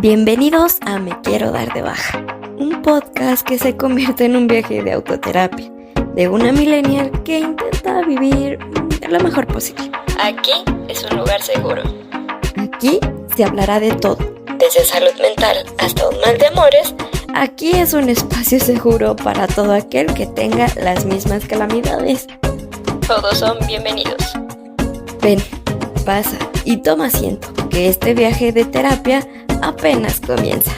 Bienvenidos a Me Quiero Dar de Baja, un podcast que se convierte en un viaje de autoterapia de una millennial que intenta vivir lo mejor posible. Aquí es un lugar seguro. Aquí se hablará de todo, desde salud mental hasta un mal de amores. Aquí es un espacio seguro para todo aquel que tenga las mismas calamidades. Todos son bienvenidos. Ven, pasa y toma asiento, que este viaje de terapia apenas comienza.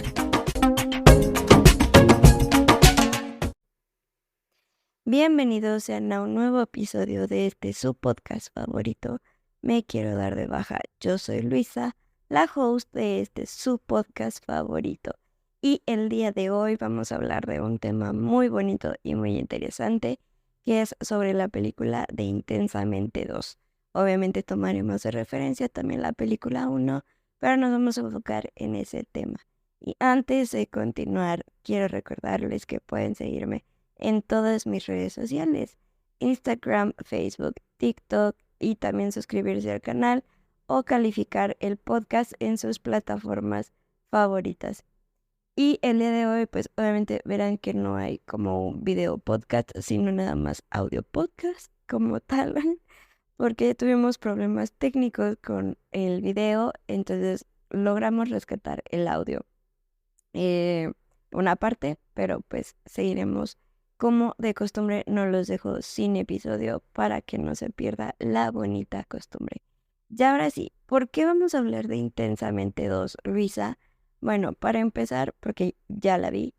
Bienvenidos sean a un nuevo episodio de su podcast favorito, Me Quiero Dar de Baja. Yo soy Luisa, la host de su podcast favorito. Y el día de hoy vamos a hablar de un tema muy bonito y muy interesante, que es sobre la película de Intensamente 2. Obviamente tomaremos de referencia también la película 1, pero nos vamos a enfocar en ese tema. Y antes de continuar, quiero recordarles que pueden seguirme en todas mis redes sociales, Instagram, Facebook, TikTok, y también suscribirse al canal o calificar el podcast en sus plataformas favoritas. Y el día de hoy, pues obviamente verán que no hay como un video podcast, sino nada más audio podcast como tal, porque tuvimos problemas técnicos con el video, entonces logramos rescatar el audio. Una parte, pero pues seguiremos como de costumbre. No los dejo sin episodio para que no se pierda la bonita costumbre. Y ahora sí, ¿por qué vamos a hablar de Intensamente 2, Luisa? Bueno, para empezar, porque ya la vi.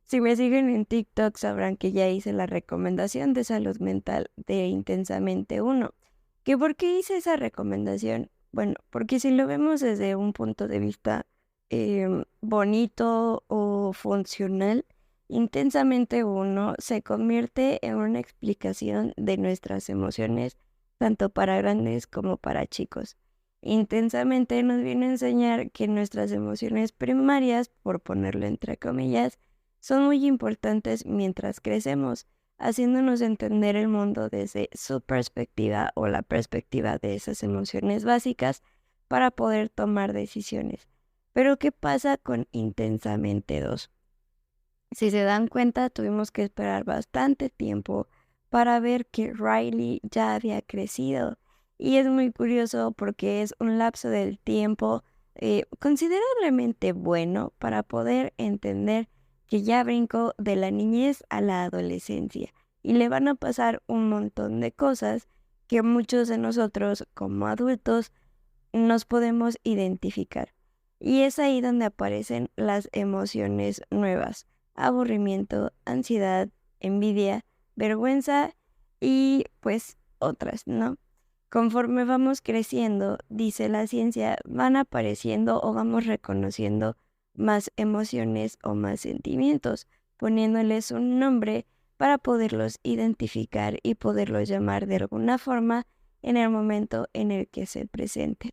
Si me siguen en TikTok sabrán que ya hice la recomendación de salud mental de Intensamente 1. ¿Que por qué hice esa recomendación? Bueno, porque si lo vemos desde un punto de vista bonito o funcional, Intensamente 1 se convierte en una explicación de nuestras emociones, tanto para grandes como para chicos. Intensamente nos viene a enseñar que nuestras emociones primarias, por ponerlo entre comillas, son muy importantes mientras crecemos, haciéndonos entender el mundo desde su perspectiva o la perspectiva de esas emociones básicas para poder tomar decisiones. Pero ¿qué pasa con Intensamente 2? Si se dan cuenta, tuvimos que esperar bastante tiempo para ver que Riley ya había crecido. Y es muy curioso porque es un lapso del tiempo considerablemente bueno para poder entender que ya brincó de la niñez a la adolescencia. Y le van a pasar un montón de cosas que muchos de nosotros como adultos nos podemos identificar. Y es ahí donde aparecen las emociones nuevas: aburrimiento, ansiedad, envidia, vergüenza y pues otras, ¿no? Conforme vamos creciendo, dice la ciencia, van apareciendo o vamos reconociendo más emociones o más sentimientos, poniéndoles un nombre para poderlos identificar y poderlos llamar de alguna forma en el momento en el que se presenten.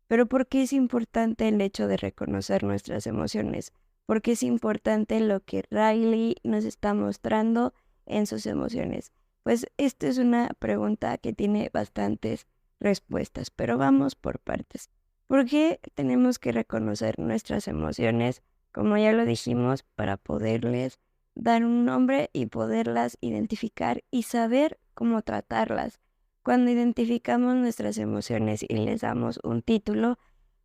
Pero ¿por qué es importante el hecho de reconocer nuestras emociones? Porque es importante lo que Riley nos está mostrando en sus emociones. Pues esta es una pregunta que tiene bastantes respuestas, pero vamos por partes. ¿Por qué tenemos que reconocer nuestras emociones, como ya lo dijimos, para poderles dar un nombre y poderlas identificar y saber cómo tratarlas? Cuando identificamos nuestras emociones y les damos un título,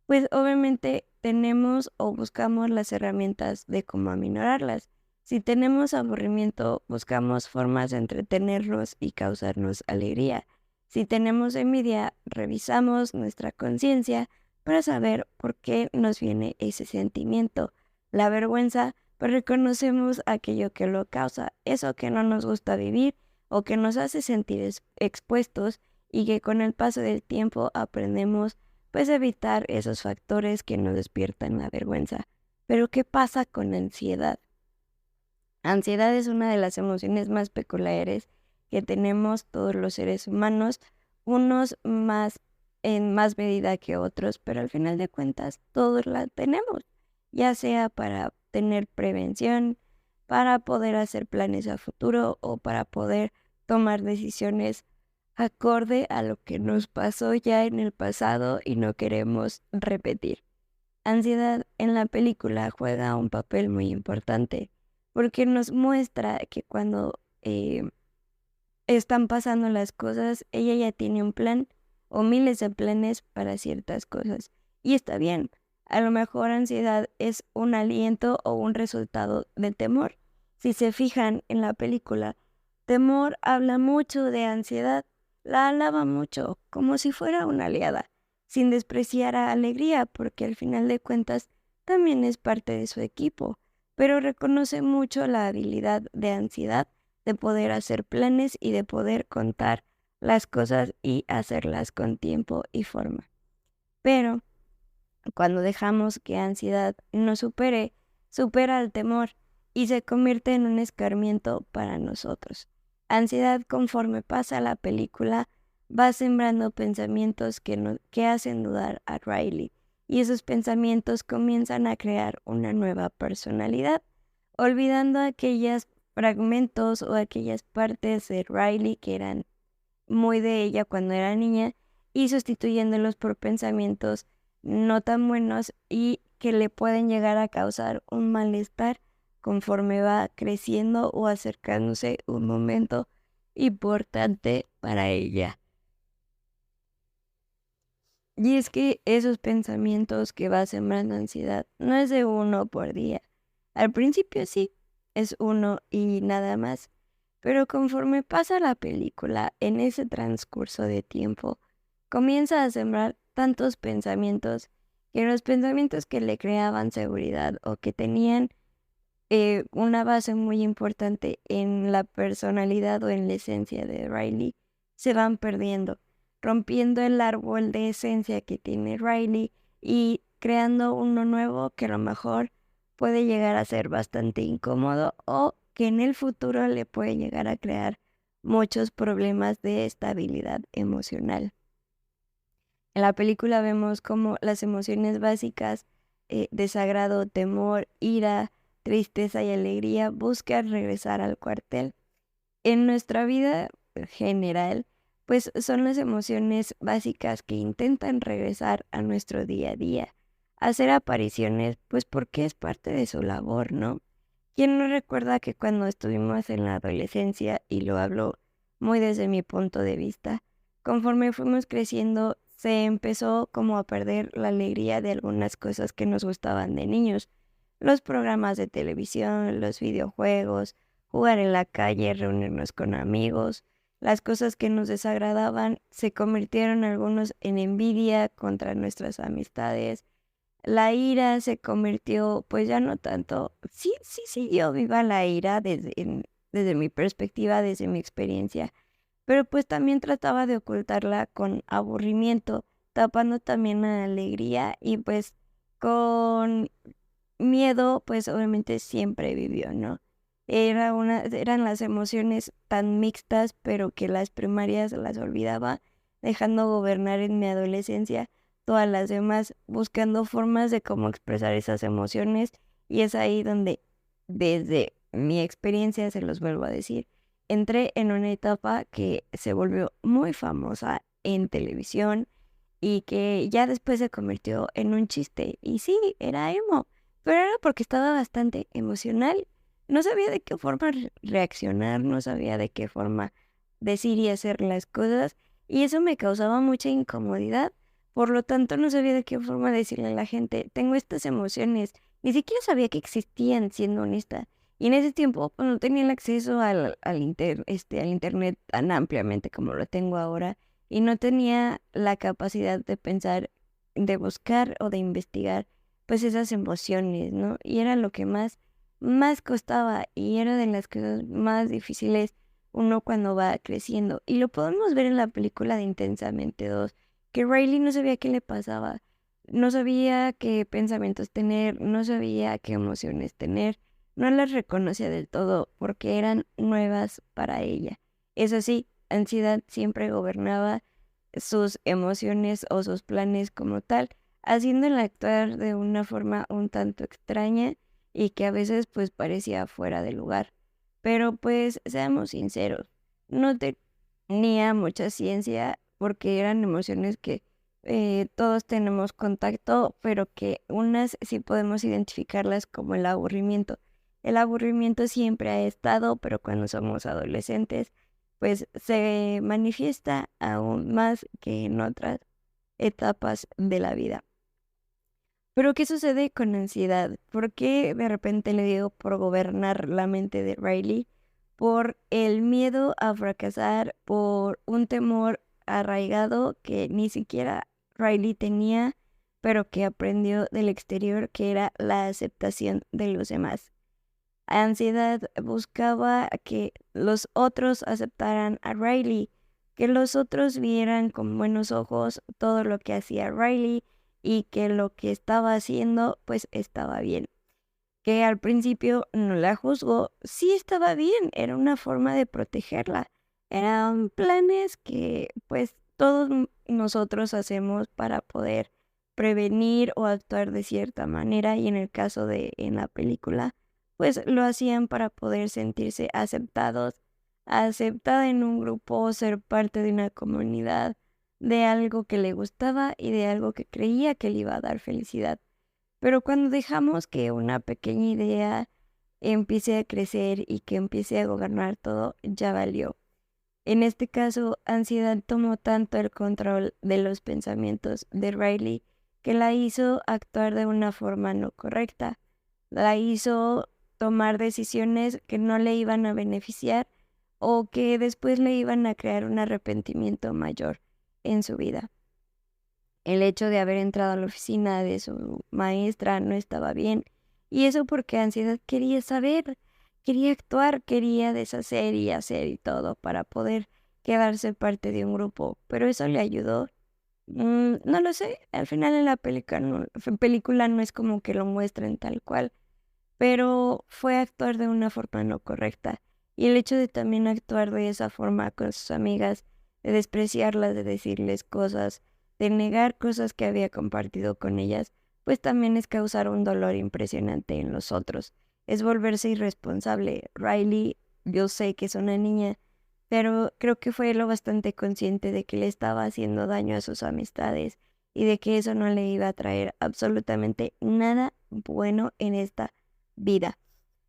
pues obviamente tenemos o buscamos las herramientas de cómo aminorarlas. Si tenemos aburrimiento, buscamos formas de entretenernos y causarnos alegría. Si tenemos envidia, revisamos nuestra conciencia para saber por qué nos viene ese sentimiento. La vergüenza, pues reconocemos aquello que lo causa, eso que no nos gusta vivir o que nos hace sentir expuestos, y que con el paso del tiempo aprendemos pues evitar esos factores que nos despiertan la vergüenza. Pero ¿qué pasa con ansiedad? Ansiedad es una de las emociones más peculiares que tenemos todos los seres humanos, unos más en más medida que otros, pero al final de cuentas todos la tenemos, ya sea para tener prevención, para poder hacer planes a futuro o para poder tomar decisiones acorde a lo que nos pasó ya en el pasado y no queremos repetir. Ansiedad en la película juega un papel muy importante porque nos muestra que cuando están pasando las cosas, ella ya tiene un plan o miles de planes para ciertas cosas. Y está bien, a lo mejor ansiedad es un aliento o un resultado del temor. Si se fijan en la película, temor habla mucho de ansiedad, la alaba mucho, como si fuera una aliada, sin despreciar a alegría, porque al final de cuentas también es parte de su equipo, pero reconoce mucho la habilidad de ansiedad de poder hacer planes y de poder contar las cosas y hacerlas con tiempo y forma. Pero cuando dejamos que ansiedad nos supere, supera el temor y se convierte en un escarmiento para nosotros. Ansiedad, conforme pasa la película, va sembrando pensamientos que hacen dudar a Riley, y esos pensamientos comienzan a crear una nueva personalidad, olvidando aquellos fragmentos o aquellas partes de Riley que eran muy de ella cuando era niña y sustituyéndolos por pensamientos no tan buenos y que le pueden llegar a causar un malestar conforme va creciendo o acercándose un momento importante para ella. Y es que esos pensamientos que va sembrando ansiedad no es de uno por día. Al principio sí, es uno y nada más. Pero conforme pasa la película, en ese transcurso de tiempo, comienza a sembrar tantos pensamientos que los pensamientos que le creaban seguridad o que tenían una base muy importante en la personalidad o en la esencia de Riley se van perdiendo, rompiendo el árbol de esencia que tiene Riley y creando uno nuevo que a lo mejor puede llegar a ser bastante incómodo o que en el futuro le puede llegar a crear muchos problemas de estabilidad emocional. En la película vemos cómo las emociones básicas, desagrado, temor, ira, tristeza y alegría, buscan regresar al cuartel. En nuestra vida general, pues son las emociones básicas que intentan regresar a nuestro día a día, hacer apariciones, pues porque es parte de su labor, ¿no? ¿Quién no recuerda que cuando estuvimos en la adolescencia, y lo hablo muy desde mi punto de vista, conforme fuimos creciendo, se empezó como a perder la alegría de algunas cosas que nos gustaban de niños? Los programas de televisión, los videojuegos, jugar en la calle, reunirnos con amigos. Las cosas que nos desagradaban se convirtieron algunos en envidia contra nuestras amistades. La ira se convirtió, pues ya no tanto, sí siguió viva la ira desde mi perspectiva, desde mi experiencia, pero pues también trataba de ocultarla con aburrimiento, tapando también la alegría y pues con miedo, pues obviamente siempre vivió, ¿no? Eran las emociones tan mixtas, pero que las primarias las olvidaba, dejando gobernar en mi adolescencia todas las demás, buscando formas de cómo expresar esas emociones. Y es ahí donde, desde mi experiencia, se los vuelvo a decir, entré en una etapa que se volvió muy famosa en televisión y que ya después se convirtió en un chiste. Y sí, era emo, pero era porque estaba bastante emocional. No sabía de qué forma reaccionar, no sabía de qué forma decir y hacer las cosas, y eso me causaba mucha incomodidad. Por lo tanto, no sabía de qué forma decirle a la gente, tengo estas emociones. Ni siquiera sabía que existían, siendo honesta. Y en ese tiempo, pues, no tenía el acceso al internet tan ampliamente como lo tengo ahora, y no tenía la capacidad de pensar, de buscar o de investigar pues esas emociones, ¿no? Y era lo que más costaba y era de las cosas más difíciles uno cuando va creciendo. Y lo podemos ver en la película de Intensamente 2, que Riley no sabía qué le pasaba, no sabía qué pensamientos tener, no sabía qué emociones tener, no las reconocía del todo porque eran nuevas para ella. Eso sí, ansiedad siempre gobernaba sus emociones o sus planes como tal, haciéndola actuar de una forma un tanto extraña y que a veces pues parecía fuera de lugar. Pero pues seamos sinceros, no tenía mucha ciencia porque eran emociones que todos tenemos contacto, pero que unas sí podemos identificarlas como el aburrimiento. El aburrimiento siempre ha estado, pero cuando somos adolescentes, pues se manifiesta aún más que en otras etapas de la vida. Pero ¿qué sucede con ansiedad? ¿Por qué de repente le dio por gobernar la mente de Riley? Por el miedo a fracasar, por un temor arraigado que ni siquiera Riley tenía, pero que aprendió del exterior, que era la aceptación de los demás. Ansiedad buscaba que los otros aceptaran a Riley, que los otros vieran con buenos ojos todo lo que hacía Riley y que lo que estaba haciendo pues estaba bien. Que al principio no la juzgó, sí estaba bien, era una forma de protegerla. Eran planes que pues todos nosotros hacemos para poder prevenir o actuar de cierta manera, y en el caso de en la película pues lo hacían para poder sentirse aceptados, aceptada en un grupo, ser parte de una comunidad, de algo que le gustaba y de algo que creía que le iba a dar felicidad. Pero cuando dejamos que una pequeña idea empiece a crecer y que empiece a gobernar todo, ya valió. En este caso, ansiedad tomó tanto el control de los pensamientos de Riley que la hizo actuar de una forma no correcta. La hizo tomar decisiones que no le iban a beneficiar o que después le iban a crear un arrepentimiento mayor en su vida. El hecho de haber entrado a la oficina de su maestra no estaba bien, y eso porque ansiedad quería saber, quería actuar, quería deshacer y hacer y todo para poder quedarse parte de un grupo, pero eso le ayudó. No lo sé, al final en la película no es como que lo muestren tal cual, pero fue actuar de una forma no correcta. Y el hecho de también actuar de esa forma con sus amigas, de despreciarlas, de decirles cosas, de negar cosas que había compartido con ellas, pues también es causar un dolor impresionante en los otros. Es volverse irresponsable. Riley, yo sé que es una niña, pero creo que fue lo bastante consciente de que le estaba haciendo daño a sus amistades y de que eso no le iba a traer absolutamente nada bueno en esta vida.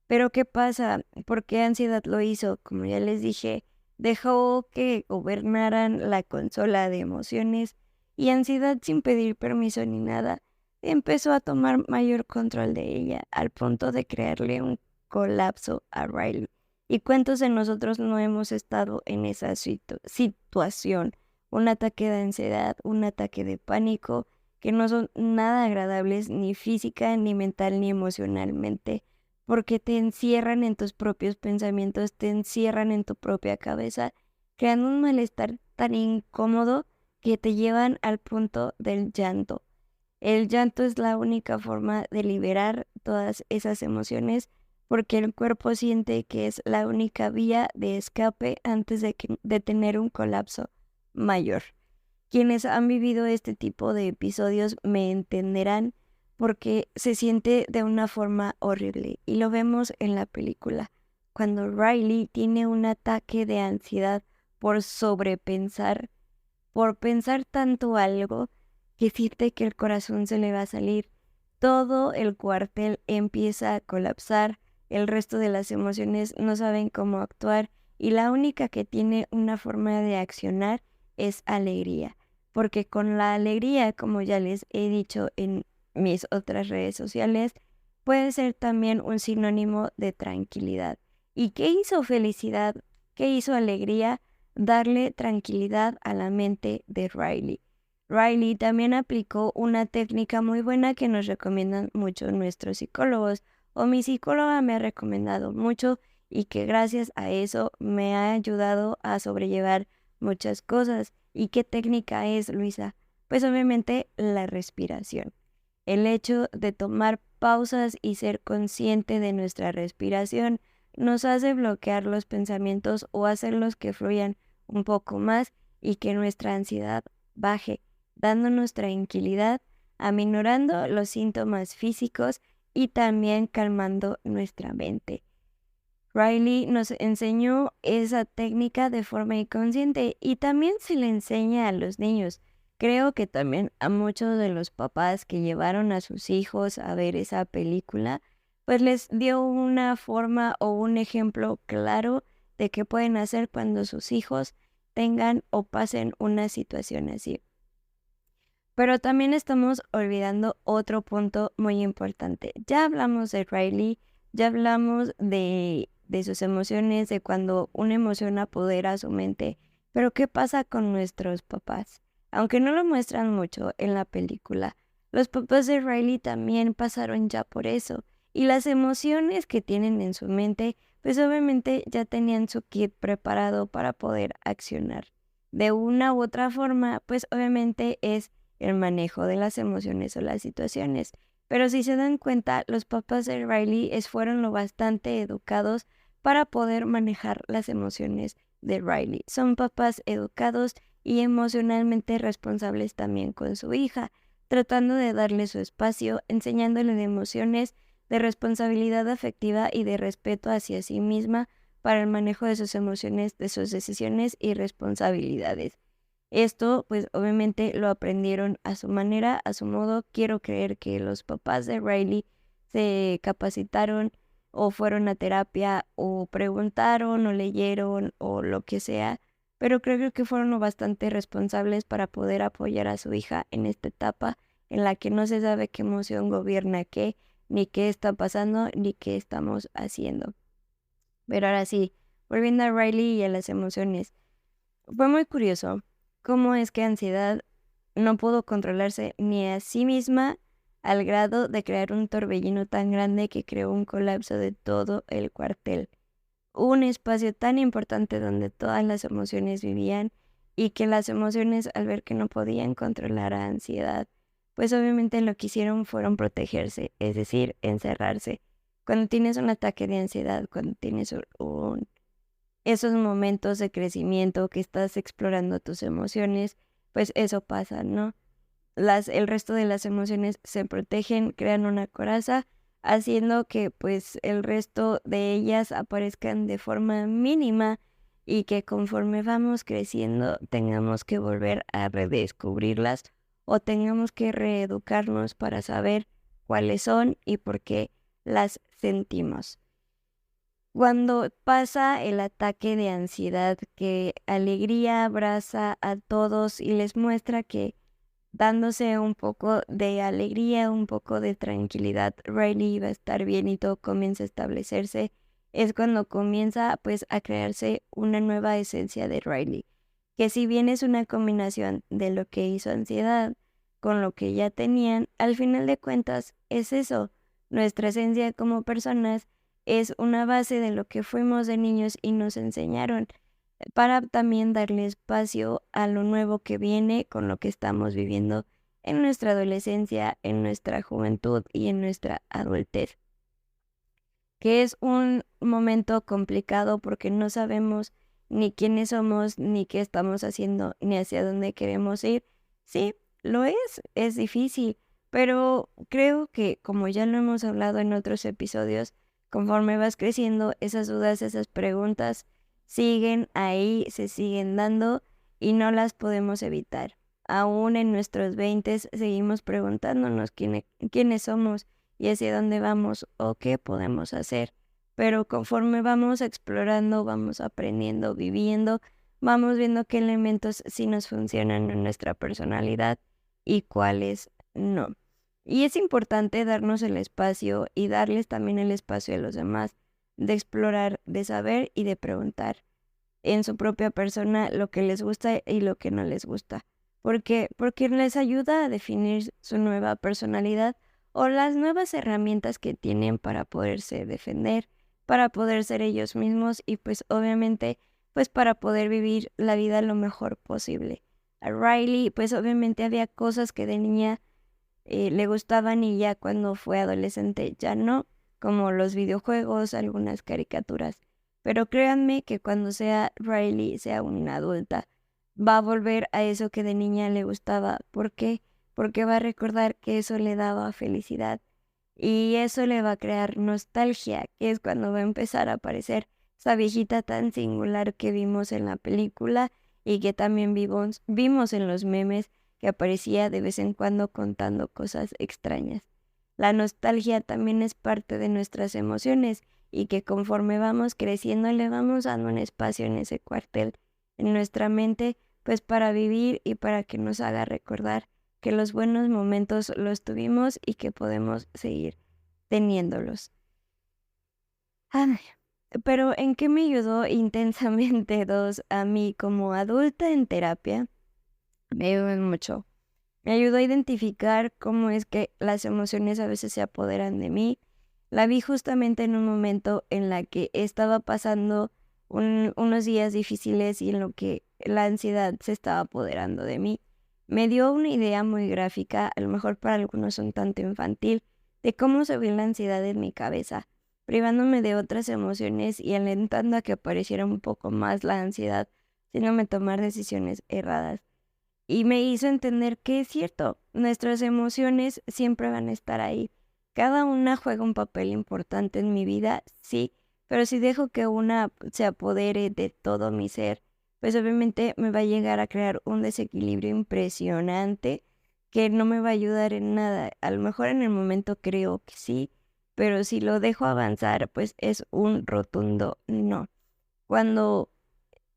Pero ¿qué pasa? ¿Por qué ansiedad lo hizo? Como ya les dije, dejó que gobernaran la consola de emociones, y ansiedad, sin pedir permiso ni nada, empezó a tomar mayor control de ella, al punto de crearle un colapso a Riley. ¿Y cuántos de nosotros no hemos estado en esa situación? Un ataque de ansiedad, un ataque de pánico, que no son nada agradables ni física, ni mental, ni emocionalmente, porque te encierran en tus propios pensamientos, te encierran en tu propia cabeza, creando un malestar tan incómodo que te llevan al punto del llanto. El llanto es la única forma de liberar todas esas emociones, porque el cuerpo siente que es la única vía de escape antes de tener un colapso mayor. Quienes han vivido este tipo de episodios me entenderán, porque se siente de una forma horrible, y lo vemos en la película. Cuando Riley tiene un ataque de ansiedad por sobrepensar, por pensar tanto algo, que siente que el corazón se le va a salir, todo el cuartel empieza a colapsar, el resto de las emociones no saben cómo actuar, y la única que tiene una forma de accionar es alegría, porque con la alegría, como ya les he dicho en mis otras redes sociales, puede ser también un sinónimo de tranquilidad. ¿Y qué hizo felicidad? ¿Qué hizo alegría? Darle tranquilidad a la mente de Riley. Riley también aplicó una técnica muy buena que nos recomiendan mucho nuestros psicólogos, o mi psicóloga me ha recomendado mucho, y que gracias a eso me ha ayudado a sobrellevar muchas cosas. ¿Y qué técnica es, Luisa? Pues obviamente la respiración. El hecho de tomar pausas y ser consciente de nuestra respiración nos hace bloquear los pensamientos o hacerlos que fluyan un poco más, y que nuestra ansiedad baje, dándonos tranquilidad, aminorando los síntomas físicos y también calmando nuestra mente. Riley nos enseñó esa técnica de forma inconsciente, y también se le enseña a los niños. creo que también a muchos de los papás que llevaron a sus hijos a ver esa película, pues les dio una forma o un ejemplo claro de qué pueden hacer cuando sus hijos tengan o pasen una situación así. Pero también estamos olvidando otro punto muy importante. Ya hablamos de Riley, ya hablamos de sus emociones, de cuando una emoción apodera su mente, pero ¿qué pasa con nuestros papás? Aunque no lo muestran mucho en la película, los papás de Riley también pasaron ya por eso, y las emociones que tienen en su mente, pues obviamente ya tenían su kit preparado para poder accionar. De una u otra forma, pues obviamente es el manejo de las emociones o las situaciones. Pero si se dan cuenta, los papás de Riley fueron lo bastante educados para poder manejar las emociones de Riley. Son papás educados y emocionalmente responsables también con su hija, tratando de darle su espacio, enseñándole de emociones, de responsabilidad afectiva y de respeto hacia sí misma para el manejo de sus emociones, de sus decisiones y responsabilidades. Esto, pues obviamente lo aprendieron a su manera, a su modo. Quiero creer que los papás de Riley se capacitaron o fueron a terapia o preguntaron o leyeron o lo que sea, pero creo que fueron lo bastante responsables para poder apoyar a su hija en esta etapa en la que no se sabe qué emoción gobierna qué, ni qué está pasando, ni qué estamos haciendo. Pero ahora sí, volviendo a Riley y a las emociones, fue muy curioso cómo es que ansiedad no pudo controlarse ni a sí misma al grado de crear un torbellino tan grande que creó un colapso de todo el cuartel. Un espacio tan importante donde todas las emociones vivían y que las emociones al ver que no podían controlar a ansiedad, pues obviamente lo que hicieron fueron protegerse, es decir, encerrarse. Cuando tienes un ataque de ansiedad, cuando tienes esos momentos de crecimiento que estás explorando tus emociones, pues eso pasa, ¿no? El resto de las emociones se protegen, crean una coraza, haciendo que pues el resto de ellas aparezcan de forma mínima y que conforme vamos creciendo tengamos que volver a redescubrirlas o tengamos que reeducarnos para saber cuáles son y por qué las sentimos. Cuando pasa el ataque de ansiedad, que alegría abraza a todos y les muestra que dándose un poco de alegría, un poco de tranquilidad, Riley va a estar bien y todo comienza a establecerse, es cuando comienza pues a crearse una nueva esencia de Riley, que si bien es una combinación de lo que hizo ansiedad con lo que ya tenían, al final de cuentas es eso, nuestra esencia como personas es una base de lo que fuimos de niños y nos enseñaron para también darle espacio a lo nuevo que viene con lo que estamos viviendo en nuestra adolescencia, en nuestra juventud y en nuestra adultez, que es un momento complicado porque no sabemos ni quiénes somos, ni qué estamos haciendo, ni hacia dónde queremos ir. Sí, lo es difícil, pero creo que como ya lo hemos hablado en otros episodios, conforme vas creciendo, esas dudas, esas preguntas siguen ahí, se siguen dando y no las podemos evitar. Aún en nuestros 20 seguimos preguntándonos quiénes somos y hacia dónde vamos o qué podemos hacer. Pero conforme vamos explorando, vamos aprendiendo, viviendo, vamos viendo qué elementos sí nos funcionan en nuestra personalidad y cuáles no. Y es importante darnos el espacio y darles también el espacio a los demás de explorar, de saber y de preguntar en su propia persona lo que les gusta y lo que no les gusta. ¿Por qué? Porque les ayuda a definir su nueva personalidad o las nuevas herramientas que tienen para poderse defender, para poder ser ellos mismos y pues obviamente pues para poder vivir la vida lo mejor posible. A Riley pues obviamente había cosas que de niña le gustaban y ya cuando fue adolescente ya no, como los videojuegos, algunas caricaturas. Pero créanme que cuando sea Riley, sea una adulta, va a volver a eso que de niña le gustaba. ¿Por qué? Porque va a recordar que eso le daba felicidad y eso le va a crear nostalgia, que es cuando va a empezar a aparecer esa viejita tan singular que vimos en la película y que también vimos en los memes, que aparecía de vez en cuando contando cosas extrañas. La nostalgia también es parte de nuestras emociones y que conforme vamos creciendo le vamos dando un espacio en ese cuartel, en nuestra mente, pues para vivir y para que nos haga recordar que los buenos momentos los tuvimos y que podemos seguir teniéndolos. Ay, pero ¿en qué me ayudó intensamente dos a mí como adulta en terapia? Me ayudó en mucho. Me ayudó a identificar cómo es que las emociones a veces se apoderan de mí. La vi justamente en un momento en la que estaba pasando unos días difíciles y en lo que la ansiedad se estaba apoderando de mí. Me dio una idea muy gráfica, a lo mejor para algunos un tanto infantil, de cómo se ve la ansiedad en mi cabeza, privándome de otras emociones y alentando a que apareciera un poco más la ansiedad, haciéndome tomar decisiones erradas. Y me hizo entender que es cierto, nuestras emociones siempre van a estar ahí. Cada una juega un papel importante en mi vida, sí, pero si dejo que una se apodere de todo mi ser, pues obviamente me va a llegar a crear un desequilibrio impresionante que no me va a ayudar en nada. A lo mejor en el momento creo que sí, pero si lo dejo avanzar, pues es un rotundo no. Cuando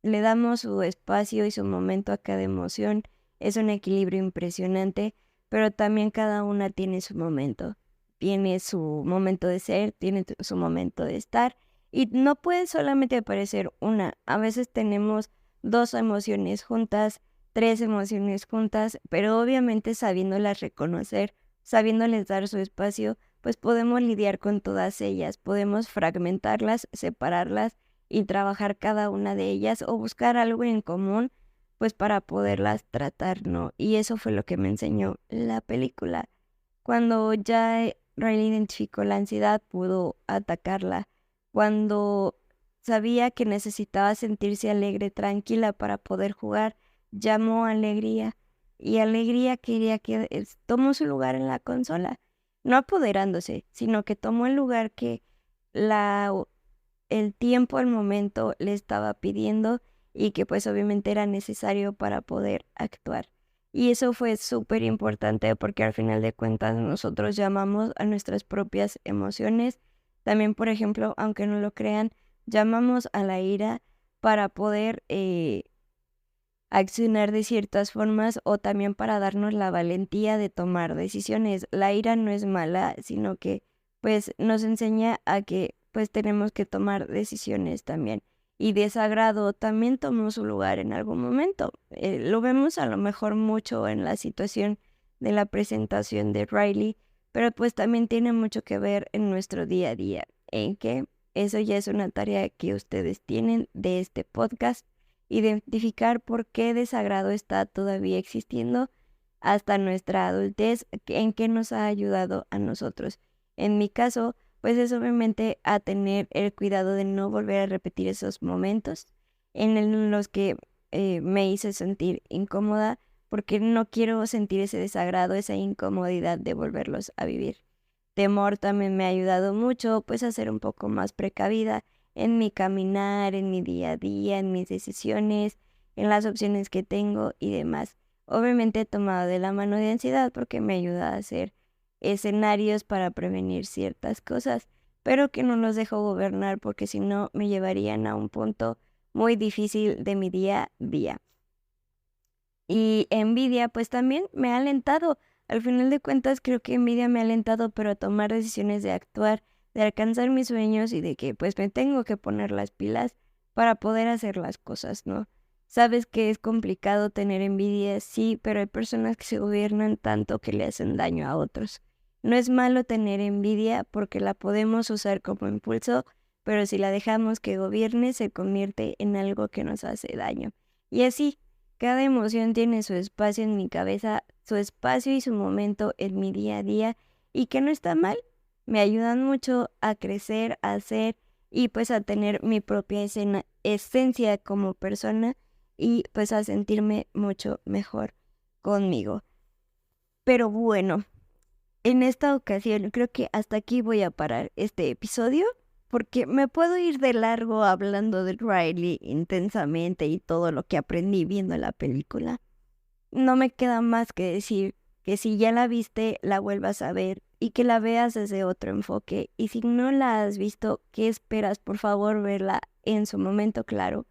le damos su espacio y su momento a cada emoción, es un equilibrio impresionante, pero también cada una tiene su momento. Tiene su momento de ser, tiene su momento de estar, y no puede solamente aparecer una. A veces tenemos dos emociones juntas, tres emociones juntas, pero obviamente sabiéndolas reconocer, sabiéndoles dar su espacio, pues podemos lidiar con todas ellas, podemos fragmentarlas, separarlas y trabajar cada una de ellas o buscar algo en común, pues para poderlas tratar, ¿no? Y eso fue lo que me enseñó la película. Cuando ya Riley identificó la ansiedad, pudo atacarla. Cuando sabía que necesitaba sentirse alegre, tranquila para poder jugar, llamó a Alegría. Y Alegría quería que tomó su lugar en la consola, no apoderándose, sino que tomó el lugar que la el tiempo, el momento le estaba pidiendo y que pues obviamente era necesario para poder actuar. Y eso fue súper importante porque al final de cuentas nosotros llamamos a nuestras propias emociones. También, por ejemplo, aunque no lo crean, llamamos a la ira para poder accionar de ciertas formas o también para darnos la valentía de tomar decisiones. La ira no es mala, sino que pues nos enseña a que pues tenemos que tomar decisiones también. Y desagrado también tomó su lugar en algún momento. Lo vemos a lo mejor mucho en la situación de la presentación de Riley, pero pues también tiene mucho que ver en nuestro día a día, en que eso ya es una tarea que ustedes tienen de este podcast, identificar por qué desagrado está todavía existiendo hasta nuestra adultez, en qué nos ha ayudado a nosotros. En mi caso, pues es obviamente a tener el cuidado de no volver a repetir esos momentos en los que me hice sentir incómoda, porque no quiero sentir ese desagrado, esa incomodidad de volverlos a vivir. Temor también me ha ayudado mucho, pues a ser un poco más precavida en mi caminar, en mi día a día, en mis decisiones, en las opciones que tengo y demás. Obviamente he tomado de la mano de ansiedad porque me ayuda a hacer escenarios para prevenir ciertas cosas, pero que no los dejo gobernar porque si no me llevarían a un punto muy difícil de mi día a día. Y envidia, pues también me ha alentado. Al final de cuentas, creo que envidia me ha alentado, pero a tomar decisiones de actuar, de alcanzar mis sueños y de que pues me tengo que poner las pilas para poder hacer las cosas, ¿no? Sabes que es complicado tener envidia, sí, pero hay personas que se gobiernan tanto que le hacen daño a otros. No es malo tener envidia porque la podemos usar como impulso, pero si la dejamos que gobierne, se convierte en algo que nos hace daño. Y así, cada emoción tiene su espacio en mi cabeza, su espacio y su momento en mi día a día, y que no está mal. Me ayudan mucho a crecer, a ser y pues a tener mi propia esencia como persona y pues a sentirme mucho mejor conmigo. Pero bueno, en esta ocasión creo que hasta aquí voy a parar este episodio porque me puedo ir de largo hablando de Riley intensamente y todo lo que aprendí viendo la película. no me queda más que decir que si ya la viste, la vuelvas a ver y que la veas desde otro enfoque. Y si no la has visto, ¿qué esperas? Por favor, verla en su momento, claro,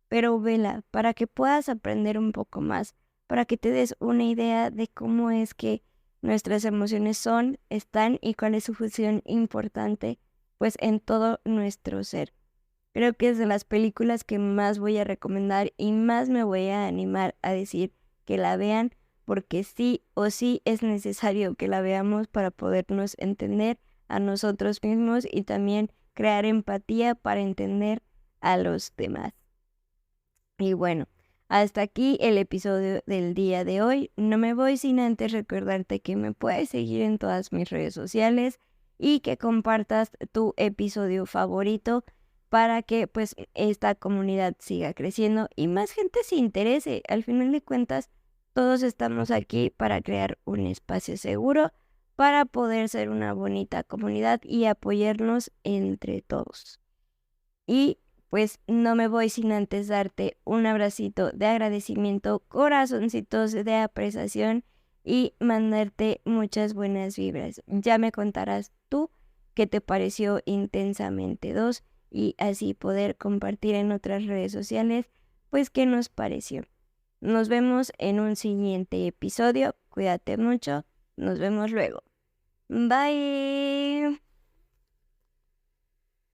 pero vela para que puedas aprender un poco más, para que te des una idea de cómo es que nuestras emociones son, están y cuál es su función importante, pues en todo nuestro ser. Creo que es de las películas que más voy a recomendar y más me voy a animar a decir que la vean, porque sí o sí es necesario que la veamos para podernos entender a nosotros mismos y también crear empatía para entender a los demás. Y bueno, hasta aquí el episodio del día de hoy. No me voy sin antes recordarte que me puedes seguir en todas mis redes sociales y que compartas tu episodio favorito para que pues esta comunidad siga creciendo y más gente se interese. Al final de cuentas, todos estamos aquí para crear un espacio seguro para poder ser una bonita comunidad y apoyarnos entre todos. Y pues no me voy sin antes darte un abracito de agradecimiento, corazoncitos de apreciación y mandarte muchas buenas vibras. Ya me contarás tú qué te pareció Intensamente 2 y así poder compartir en otras redes sociales pues qué nos pareció. Nos vemos en un siguiente episodio. Cuídate mucho. Nos vemos luego. Bye.